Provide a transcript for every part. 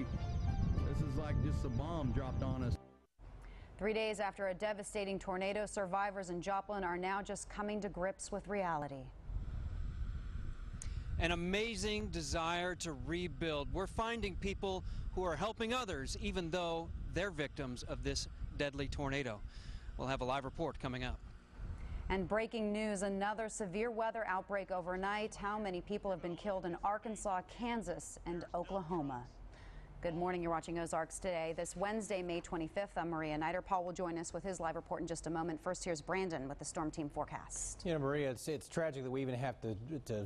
country. This is like just a bomb dropped on us. 3 days after a devastating tornado, survivors in Joplin are now just coming to grips with reality. An amazing desire to rebuild. We're finding people who are helping others, even though they're victims of this deadly tornado. We'll have a live report coming up. And breaking news, another severe weather outbreak overnight. How many people have been killed in Arkansas, Kansas, and Oklahoma? Good morning. You're watching Ozarks Today. This Wednesday, May 25th, I'm Maria Nider. Paul will join us with his live report in just a moment. First, here's Brandon with the Storm Team forecast. You know, Maria, it's tragic that we even have to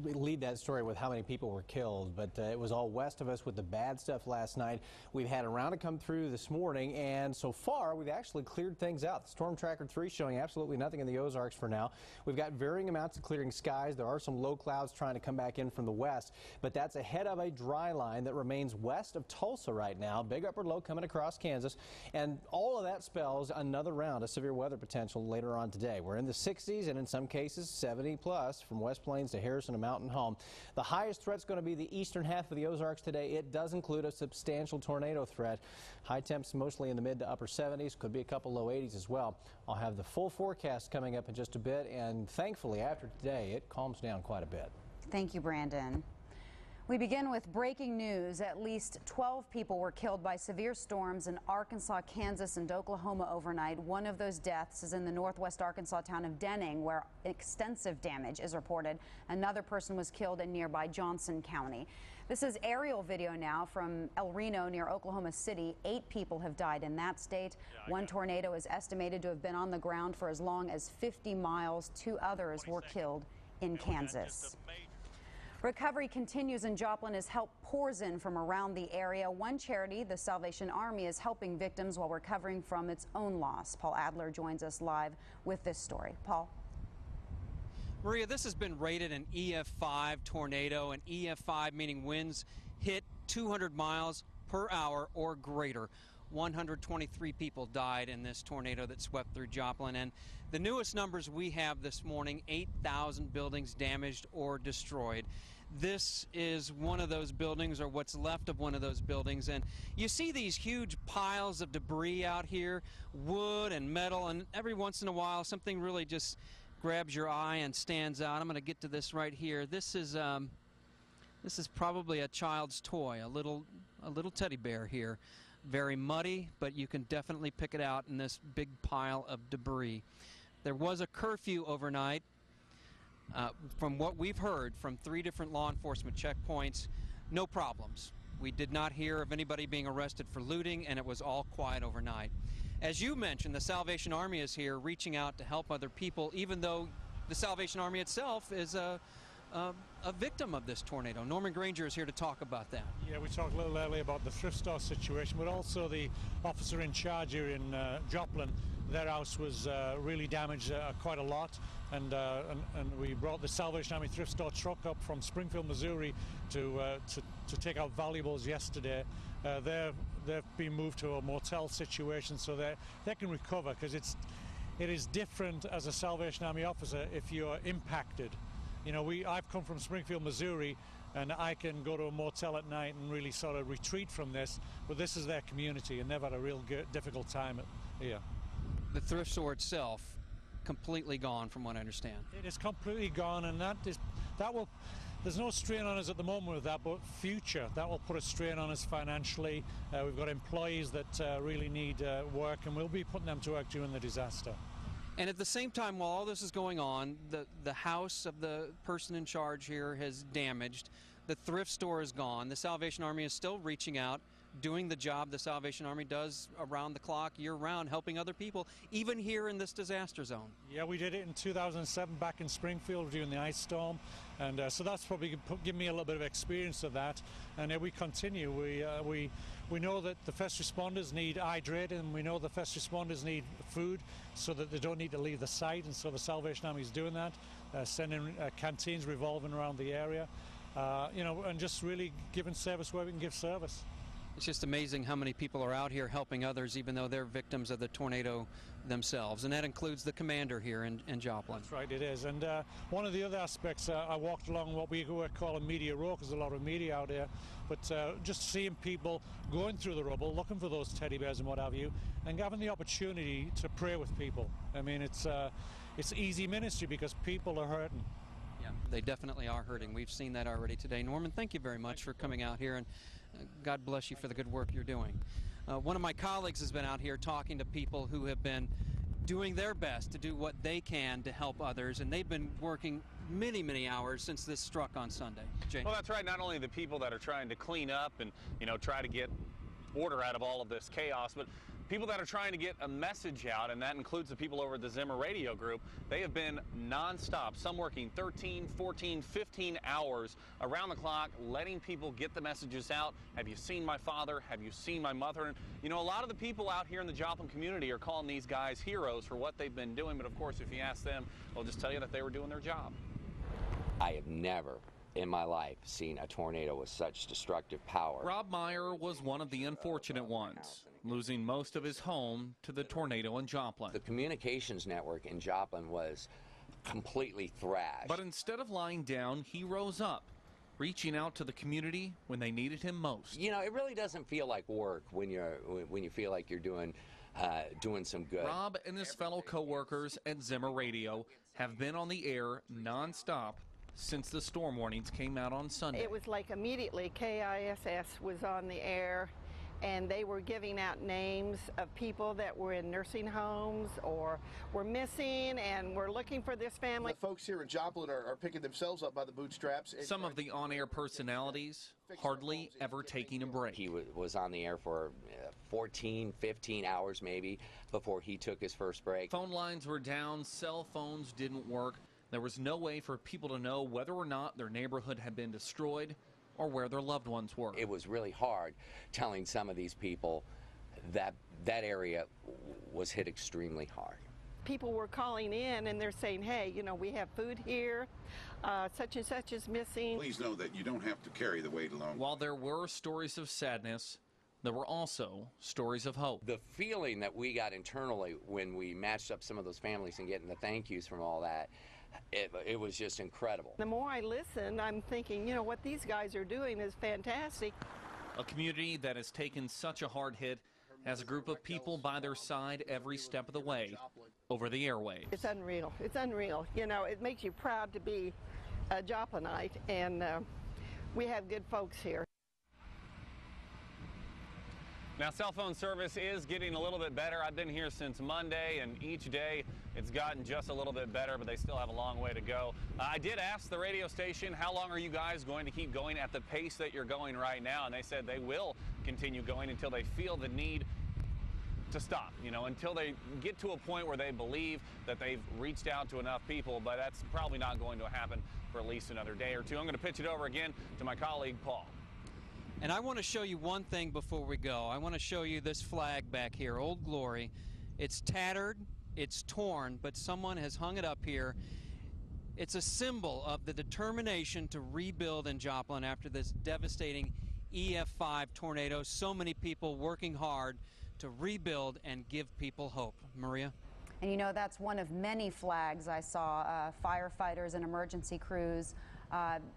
lead that story with how many people were killed, but it was all west of us with the bad stuff last night. We've had a round to come through this morning, and so far, we've actually cleared things out. The Storm Tracker 3 showing absolutely nothing in the Ozarks for now. We've got varying amounts of clearing skies. There are some low clouds trying to come back in from the west, but that's ahead of a dry line that remains west of Tulsa right now. Big upward low coming across Kansas, and all of that spells another round of severe weather potential later on today. We're in the 60s and in some cases 70 plus from West Plains to Harrison to Mountain Home. The highest threat's going to be the eastern half of the Ozarks today. It does include a substantial tornado threat. High temps mostly in the mid to upper 70s, could be a couple low 80s as well. I'll have the full forecast coming up in just a bit, and thankfully after today it calms down quite a bit. Thank you, Brandon. We begin with breaking news. At least 12 people were killed by severe storms in Arkansas, Kansas, and Oklahoma overnight. One of those deaths is in the northwest Arkansas town of Denning, where extensive damage is reported. Another person was killed in nearby Johnson County. This is aerial video now from El Reno near Oklahoma City. 8 people have died in that state. One tornado is estimated to have been on the ground for as long as 50 miles. 2 others were killed in Kansas. Recovery continues in Joplin as help pours in from around the area. One charity, the Salvation Army, is helping victims while recovering from its own loss. Paul Adler joins us live with this story. Paul. Maria, this has been rated an EF5 tornado, and EF5 meaning winds hit 200 miles per hour or greater. 123 people died in this tornado that swept through Joplin, and the newest numbers we have this morning, 8,000 buildings damaged or destroyed. This is one of those buildings, or what's left of one of those buildings, and you see these huge piles of debris out here, wood and metal, and every once in a while something really just grabs your eye and stands out. I'm going to get to this right here. This is probably a child's toy, a little teddy bear here. Very muddy, but you can definitely pick it out in this big pile of debris. There was a curfew overnight. From what we've heard from 3 different law enforcement checkpoints, no problems. We did not hear of anybody being arrested for looting, and it was all quiet overnight. As you mentioned, the Salvation Army is here reaching out to help other people, even though the Salvation Army itself is a victim of this tornado. Norman Granger is here to talk about that. Yeah, we talked a little earlier about the thrift store situation, but also the officer in charge here in Joplin. Their house was really damaged quite a lot, and we brought the Salvation Army thrift store truck up from Springfield, Missouri to take out valuables yesterday. They've been moved to a motel situation so they can recover, because it is different as a Salvation Army officer if you're impacted. You know, I've come from Springfield, Missouri, and I can go to a motel at night and really sort of retreat from this, but this is their community, and they've had a real difficult time here. The thrift store itself completely gone, from what I understand. It is completely gone, and there's no strain on us at the moment with that, but future, that will put a strain on us financially. We've got employees that really need work, and we'll be putting them to work during the disaster. And at the same time, while all this is going on, the house of the person in charge here has damaged. The thrift store is gone. The Salvation Army is still reaching out, doing the job the Salvation Army does around the clock, year-round, helping other people, even here in this disaster zone. Yeah, we did it in 2007 back in Springfield during the ice storm, and so that's probably given me a little bit of experience of that. And we continue. We know that the first responders need hydrated, and we know the first responders need food so that they don't need to leave the site, and so the Salvation Army is doing that, sending canteens revolving around the area, you know, and just really giving service where we can give service. It's just amazing how many people are out here helping others, even though they're victims of the tornado themselves, and that includes the commander here in Joplin. That's right, it is. And one of the other aspects, I walked along what we call a media row, because there's a lot of media out here, but just seeing people going through the rubble, looking for those teddy bears and what have you, and having the opportunity to pray with people. I mean, it's easy ministry because people are hurting. Yeah, they definitely are hurting. We've seen that already today. Norman, thank you very much for coming out here, and God bless you for the good work you're doing. One of my colleagues has been out here talking to people who have been doing their best to do what they can to help others, and they've been working many, many hours since this struck on Sunday. Jay. Well, that's right. Not only the people that are trying to clean up and, try to get order out of all of this chaos, but people that are trying to get a message out, and that includes the people over at the Zimmer Radio Group. They have been nonstop, some working 13, 14, 15 hours around the clock, letting people get the messages out. Have you seen my father? Have you seen my mother? And, a lot of the people out here in the Joplin community are calling these guys heroes for what they've been doing. But, of course, if you ask them, they'll just tell you that they were doing their job. I have never in my life seen a tornado with such destructive power. Rob Meyer was one of the unfortunate ones, losing most of his home to the tornado in Joplin. The communications network in Joplin was completely thrashed. But instead of lying down, he rose up, reaching out to the community when they needed him most. It really doesn't feel like work when you feel like you're doing some good. Rob and his fellow co-workers at Zimmer Radio have been on the air nonstop since the storm warnings came out on Sunday. It was like immediately KISS was on the air, and they were giving out names of people that were in nursing homes or were missing, and were looking for this family. The folks here in Joplin are picking themselves up by the bootstraps. Some of the on-air personalities hardly ever taking a break. He was on the air for 14, 15 hours maybe before he took his first break. Phone lines were down, cell phones didn't work. There was no way for people to know whether or not their neighborhood had been destroyed or where their loved ones were. It was really hard telling some of these people that that area was hit extremely hard. People were calling in and they're saying, hey, we have food here, such and such is missing. Please know that you don't have to carry the weight alone. While there were stories of sadness, there were also stories of hope. The feeling that we got internally when we matched up some of those families and getting the thank yous from all that, it was just incredible. The more I listen, I'm thinking, what these guys are doing is fantastic. A community that has taken such a hard hit has a group of people by their side every step of the way over the airwaves. It's unreal. It's unreal. It makes you proud to be a Joplinite, and we have good folks here. Now, cell phone service is getting a little bit better. I've been here since Monday, and each day it's gotten just a little bit better, but they still have a long way to go. I did ask the radio station, how long are you guys going to keep going at the pace that you're going right now? And they said they will continue going until they feel the need to stop, until they get to a point where they believe that they've reached out to enough people, but that's probably not going to happen for at least another day or two. I'm going to pitch it over again to my colleague, Paul. And I want to show you one thing before we go. I want to show you this flag back here, Old Glory. It's tattered, it's torn, but someone has hung it up here. It's a symbol of the determination to rebuild in Joplin after this devastating EF5 tornado. So many people working hard to rebuild and give people hope. Maria? And that's one of many flags I saw firefighters and emergency crews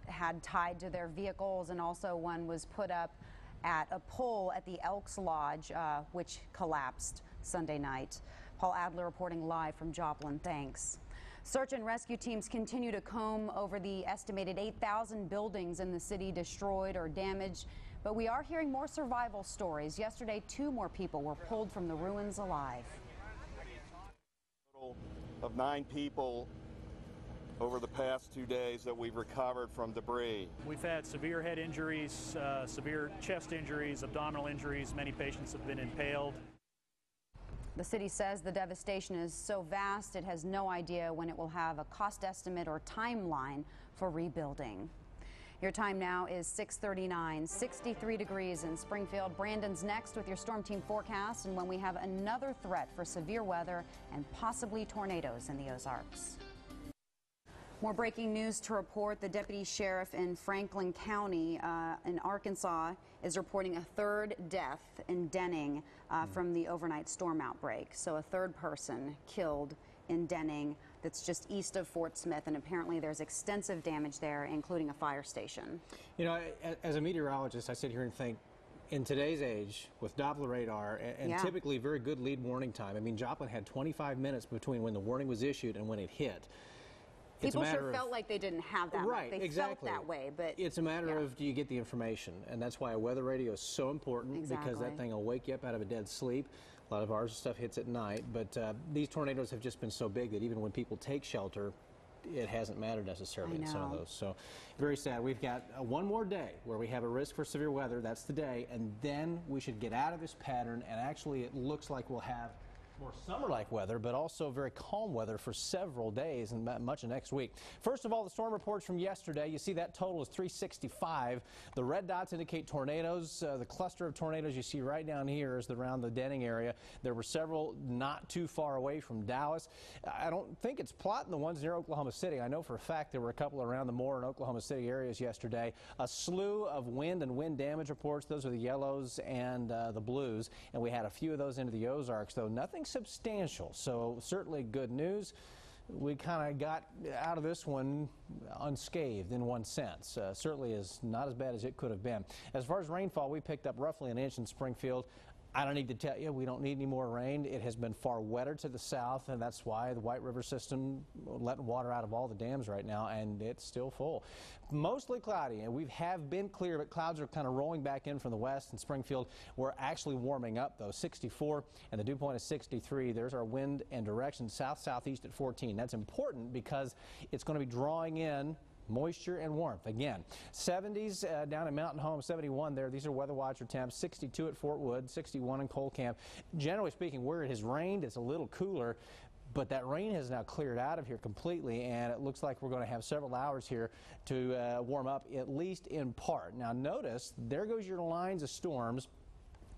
had tied to their vehicles, and also one was put up at a pole at the Elks Lodge, which collapsed Sunday night. Paul Adler reporting live from Joplin. Thanks. Search and rescue teams continue to comb over the estimated 8,000 buildings in the city destroyed or damaged, but we are hearing more survival stories. Yesterday, 2 more people were pulled from the ruins alive. A total of 9 people over the past 2 days that we've recovered from debris. We've had severe head injuries, severe chest injuries, abdominal injuries. Many patients have been impaled. The city says the devastation is so vast it has no idea when it will have a cost estimate or timeline for rebuilding. Your time now is 6:39, 63 degrees in Springfield. Brandon's next with your Storm Team forecast, and when we have another threat for severe weather and possibly tornadoes in the Ozarks. More breaking news to report. The deputy sheriff in Franklin County in Arkansas is reporting a third death in Denning from the overnight storm outbreak. So a third person killed in Denning, that's just east of Fort Smith, and apparently there's extensive damage there, including a fire station. You know, as a meteorologist, I sit here and think, in today's age, with Doppler radar and typically very good lead warning time, I mean, Joplin had 25 minutes between when the warning was issued and when it hit. People sure felt like they didn't have that. Right, they exactly. felt that way, but it's a matter of, do you get the information? And that's why a weather radio is so important, because that thing will wake you up out of a dead sleep. A lot of our stuff hits at night, but these tornadoes have just been so big that even when people take shelter, it hasn't mattered necessarily in some of those. So very sad. We've got one more day where we have a risk for severe weather. That's the day, and then we should get out of this pattern, and actually it looks like we'll have more summer-like weather, but also very calm weather for several days and much of next week. First of all, the storm reports from yesterday. You see that total is 365. The red dots indicate tornadoes. The cluster of tornadoes you see right down here is around the Denning area. There were several not too far away from Dallas. I don't think it's plotting the ones near Oklahoma City. I know for a fact there were a couple around the Moore and Oklahoma City areas yesterday. A slew of wind and wind damage reports. Those are the yellows and the blues, and we had a few of those into the Ozarks, though nothing substantial, so certainly good news. We kind of got out of this one unscathed in one sense. Certainly is not as bad as it could have been. As far as rainfall, we picked up roughly an inch in Springfield. I don't need to tell you, we don't need any more rain. It has been far wetter to the south, and that's why the White River system letting water out of all the dams right now, and it's still full. Mostly cloudy, and we have been clear, but clouds are kind of rolling back in from the west. In Springfield, we're actually warming up, though. 64, and the dew point is 63. There's our wind and direction south-southeast at 14. That's important because it's going to be drawing in moisture and warmth. Again, 70s down in Mountain Home, 71 there. These are weather watcher temps. 62 at Fort Wood, 61 in Cole Camp. Generally speaking, where it has rained, it's a little cooler, but that rain has now cleared out of here completely, and it looks like we're going to have several hours here to warm up, at least in part. Now notice, there goes your lines of storms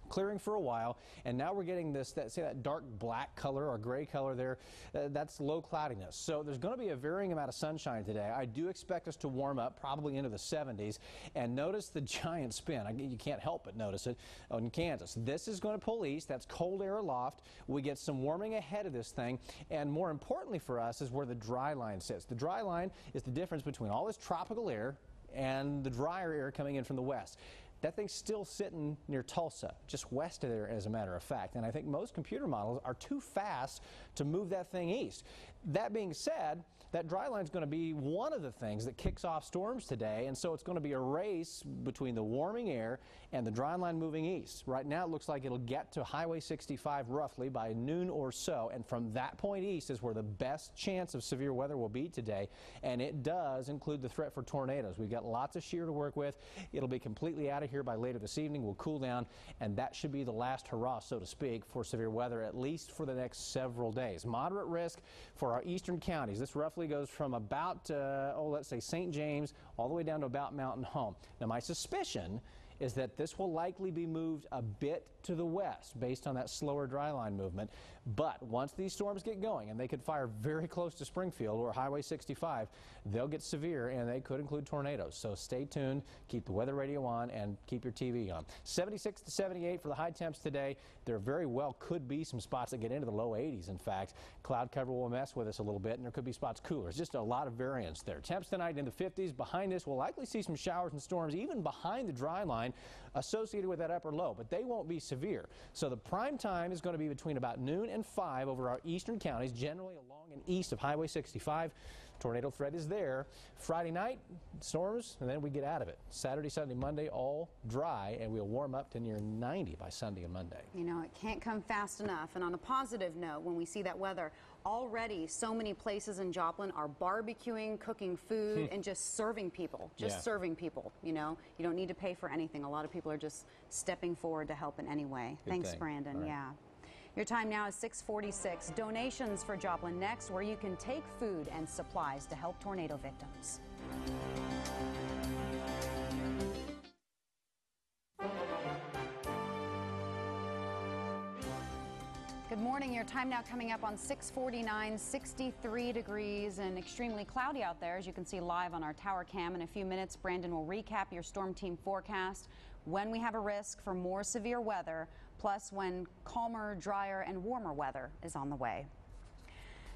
clearing for a while, and now we're getting this, that dark black color or gray color there. That's low cloudiness. So there's going to be a varying amount of sunshine today. I do expect us to warm up probably into the 70s, and notice the giant spin. You can't help but notice it in Kansas. This is going to pull east. That's cold air aloft. We get some warming ahead of this thing, and more importantly for us is where the dry line sits. The dry line is the difference between all this tropical air and the drier air coming in from the west. That thing's still sitting near Tulsa, just west of there, as a matter of fact. And I think most computer models are too fast to move that thing east. That being said, that dry line is going to be one of the things that kicks off storms today, and so it's going to be a race between the warming air and the dry line moving east. Right now it looks like it'll get to Highway 65 roughly by noon or so, and from that point east is where the best chance of severe weather will be today, and it does include the threat for tornadoes. We've got lots of shear to work with. It'll be completely out of here by later this evening. We'll cool down, and that should be the last hurrah, so to speak, for severe weather, at least for the next several days. Moderate risk for our eastern counties. This roughly goes from about, let's say St. James all the way down to about Mountain Home. Now, my suspicion is that this will likely be moved a bit to the west based on that slower dry line movement. But once these storms get going, and they could fire very close to Springfield or Highway 65, they'll get severe, and they could include tornadoes. So stay tuned, keep the weather radio on, and keep your TV on. 76 to 78 for the high temps today. There very well could be some spots that get into the low 80s, in fact. Cloud cover will mess with us a little bit, and there could be spots cooler. It's just a lot of variance there. Temps tonight in the 50s. Behind this, we'll likely see some showers and storms, even behind the dry line, associated with that upper low, but they won't be severe. So the prime time is going to be between about noon and 5 over our eastern counties, generally along and east of Highway 65. Tornado threat is there. Friday night, storms, and then we get out of it. Saturday, Sunday, Monday, all dry, and we'll warm up to near 90 by Sunday and Monday. You know, it can't come fast enough. And on a positive note, when we see that weather, already so many places in Joplin are barbecuing, cooking food, and just serving people. Serving people, you know. You don't need to pay for anything. A lot of people are just stepping forward to help in any way. Thanks, Brandon. Right. Yeah. Your time now is 6:46. Donations for Joplin next, where you can take food and supplies to help tornado victims. Good morning. Your time now coming up on 6:49, 63 degrees and extremely cloudy out there, as you can see live on our tower cam. In a few minutes, Brandon will recap your storm team forecast when we have a risk for more severe weather, plus when calmer, drier, and warmer weather is on the way.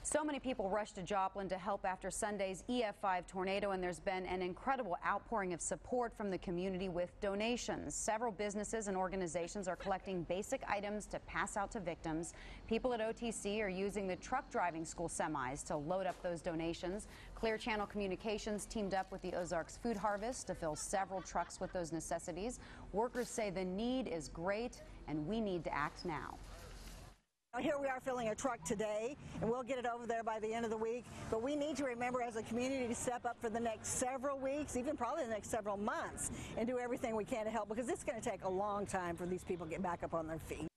So many people rushed to Joplin to help after Sunday's EF5 tornado, and there's been an incredible outpouring of support from the community with donations. Several businesses and organizations are collecting basic items to pass out to victims. People at OTC are using the truck driving school semis to load up those donations. Clear Channel Communications teamed up with the Ozarks Food Harvest to fill several trucks with those necessities. Workers say the need is great and we need to act now. Here we are filling a truck today, and we'll get it over there by the end of the week. But we need to remember as a community to step up for the next several weeks, even probably the next several months, and do everything we can to help, because it's going to take a long time for these people to get back up on their feet.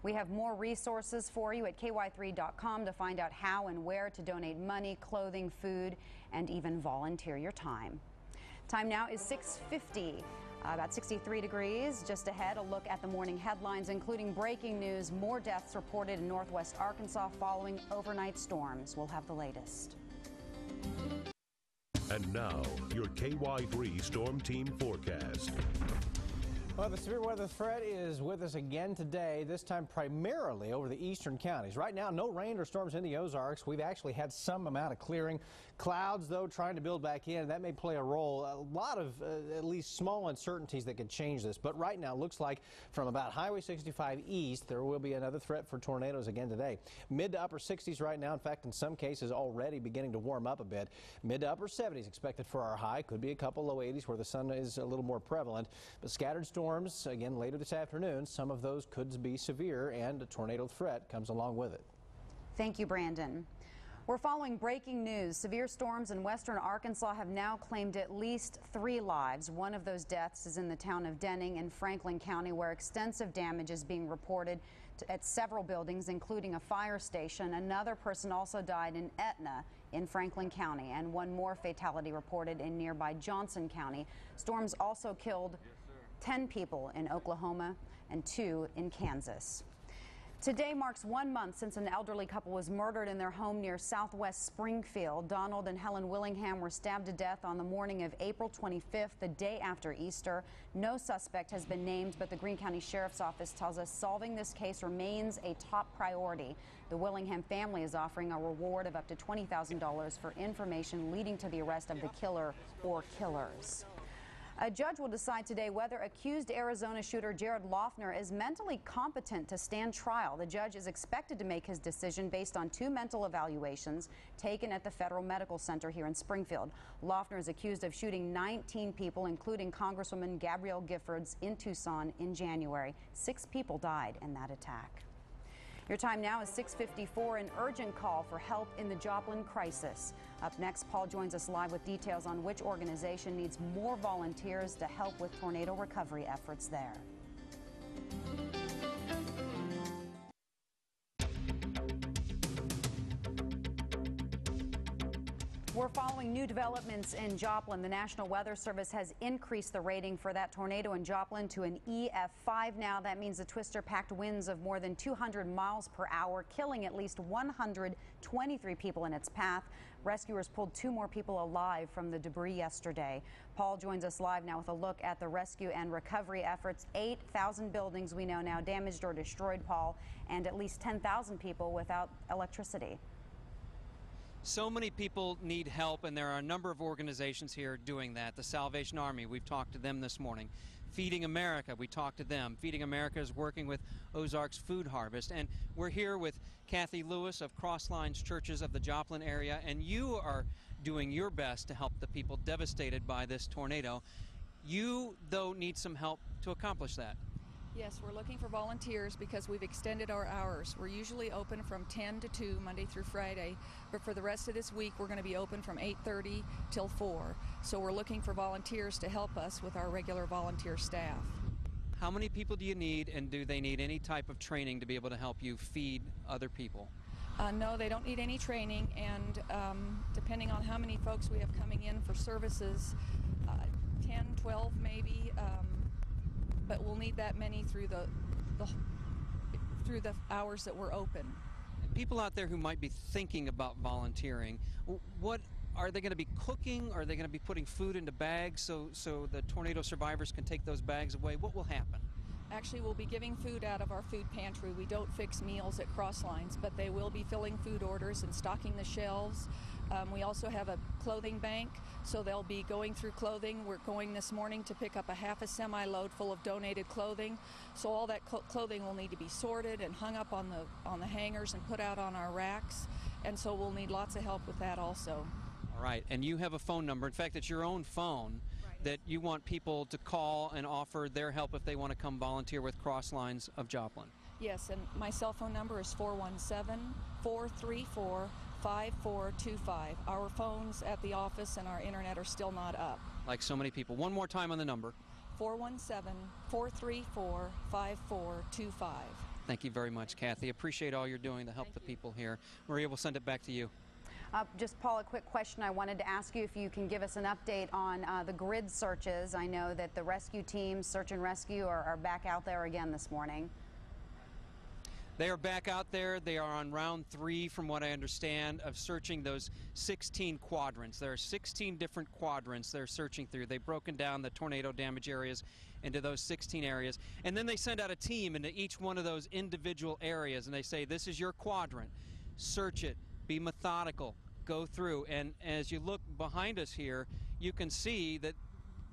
We have more resources for you at KY3.com to find out how and where to donate money, clothing, food, and even volunteer your time. Time now is 6:50. About 63 degrees. Just ahead, a look at the morning headlines, including breaking news, more deaths reported in northwest Arkansas following overnight storms. We'll have the latest. And now, your KY3 Storm Team forecast. Well, the severe weather threat is with us again today, this time primarily over the eastern counties. Right now, no rain or storms in the Ozarks. We've actually had some amount of clearing. Clouds, though, trying to build back in. That may play a role. A lot of at least small uncertainties that could change this. But right now, looks like from about Highway 65 east, there will be another threat for tornadoes again today. Mid to upper 60s right now. In fact, in some cases, already beginning to warm up a bit. Mid to upper 70s expected for our high. Could be a couple low 80s where the sun is a little more prevalent. But scattered storms again later this afternoon. Some of those could be severe, and a tornado threat comes along with it. Thank you, Brandon. We're following breaking news. Severe storms in western Arkansas have now claimed at least 3 lives. One of those deaths is in the town of Denning in Franklin County, where extensive damage is being reported at several buildings, including a fire station. Another person also died in Etna in Franklin County, and one more fatality reported in nearby Johnson County. Storms also killed 10 people in Oklahoma and 2 in Kansas. Today marks 1 month since an elderly couple was murdered in their home near southwest Springfield. Donald and Helen Willingham were stabbed to death on the morning of April 25th, the day after Easter. No suspect has been named, but the Greene County Sheriff's Office tells us solving this case remains a top priority. The Willingham family is offering a reward of up to $20,000 for information leading to the arrest of the killer or killers. A judge will decide today whether accused Arizona shooter Jared Loughner is mentally competent to stand trial. The judge is expected to make his decision based on 2 mental evaluations taken at the Federal Medical Center here in Springfield. Loughner is accused of shooting 19 people, including Congresswoman Gabrielle Giffords, in Tucson in January. 6 people died in that attack. Your time now is 6:54, an urgent call for help in the Joplin crisis. Up next, Paul joins us live with details on which organization needs more volunteers to help with tornado recovery efforts there. We're following new developments in Joplin. The National Weather Service has increased the rating for that tornado in Joplin to an EF5 now. That means the twister-packed winds of more than 200 miles per hour, killing at least 123 people in its path. Rescuers pulled 2 more people alive from the debris yesterday. Paul joins us live now with a look at the rescue and recovery efforts. 8,000 buildings we know now damaged or destroyed, Paul, and at least 10,000 people without electricity. So many people need help, and there are a number of organizations here doing that. The Salvation Army, we've talked to them this morning. Feeding America, we talked to them. Feeding America is working with Ozarks Food Harvest. And we're here with Kathy Lewis of Crosslines Churches of the Joplin area, and you are doing your best to help the people devastated by this tornado. You, though, need some help to accomplish that. Yes, we're looking for volunteers because we've extended our hours. We're usually open from 10 to 2, Monday through Friday, but for the rest of this week, we're going to be open from 8:30 till 4. So we're looking for volunteers to help us with our regular volunteer staff. How many people do you need, and do they need any type of training to be able to help you feed other people? No, they don't need any training, and depending on how many folks we have coming in for services, 10, 12 maybe, but we'll need that many through through the hours that we're open. People out there who might be thinking about volunteering, what are they going to be cooking? Are they going to be putting food into bags so the tornado survivors can take those bags away? What will happen? Actually, we'll be giving food out of our food pantry. We don't fix meals at Crosslines, but they will be filling food orders and stocking the shelves. We also have a clothing bank, so they'll be going through clothing. We're going this morning to pick up a half a semi-load full of donated clothing. So all that clothing will need to be sorted and hung up on the hangers and put out on our racks. And so we'll need lots of help with that also. All right, and you have a phone number. In fact, it's your own phone that you want people to call and offer their help if they want to come volunteer with Crosslines of Joplin. Yes, and my cell phone number is 417-434-5425. Our phones at the office and our internet are still not up. Like so many people. One more time on the number. 417-434-5425. Thank you very much, Kathy. Appreciate all you're doing to help the people here. Maria, we'll send it back to you. Just, Paul, a quick question I wanted to ask you if you can give us an update on the grid searches. I know that the rescue teams, search and rescue, are back out there again this morning. They are back out there. They are on round 3, from what I understand, of searching those 16 quadrants. There are 16 different quadrants they're searching through. They've broken down the tornado damage areas into those 16 areas. And then they send out a team into each one of those individual areas, and they say, this is your quadrant. Search it. Be methodical. Go through. And as you look behind us here, you can see that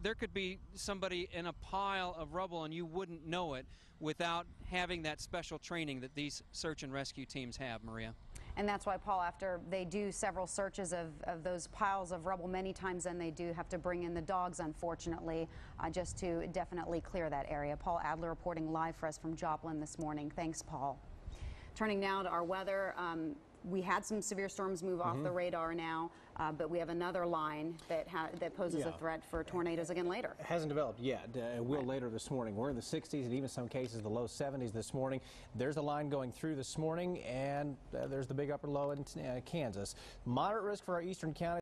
there could be somebody in a pile of rubble and you wouldn't know it without having that special training that these search and rescue teams have, Maria. And that's why, Paul, after they do several searches of those piles of rubble many times, then they do have to bring in the dogs, unfortunately, just to definitely clear that area. Paul Adler reporting live for us from Joplin this morning. Thanks, Paul. Turning now to our weather. We had some severe storms move off the radar now, but we have another line that poses a threat for tornadoes again later. It hasn't developed yet. It will later this morning. We're in the 60s and even some cases the low 70s this morning. There's a line going through this morning, and there's the big upper low in Kansas. Moderate risk for our eastern counties.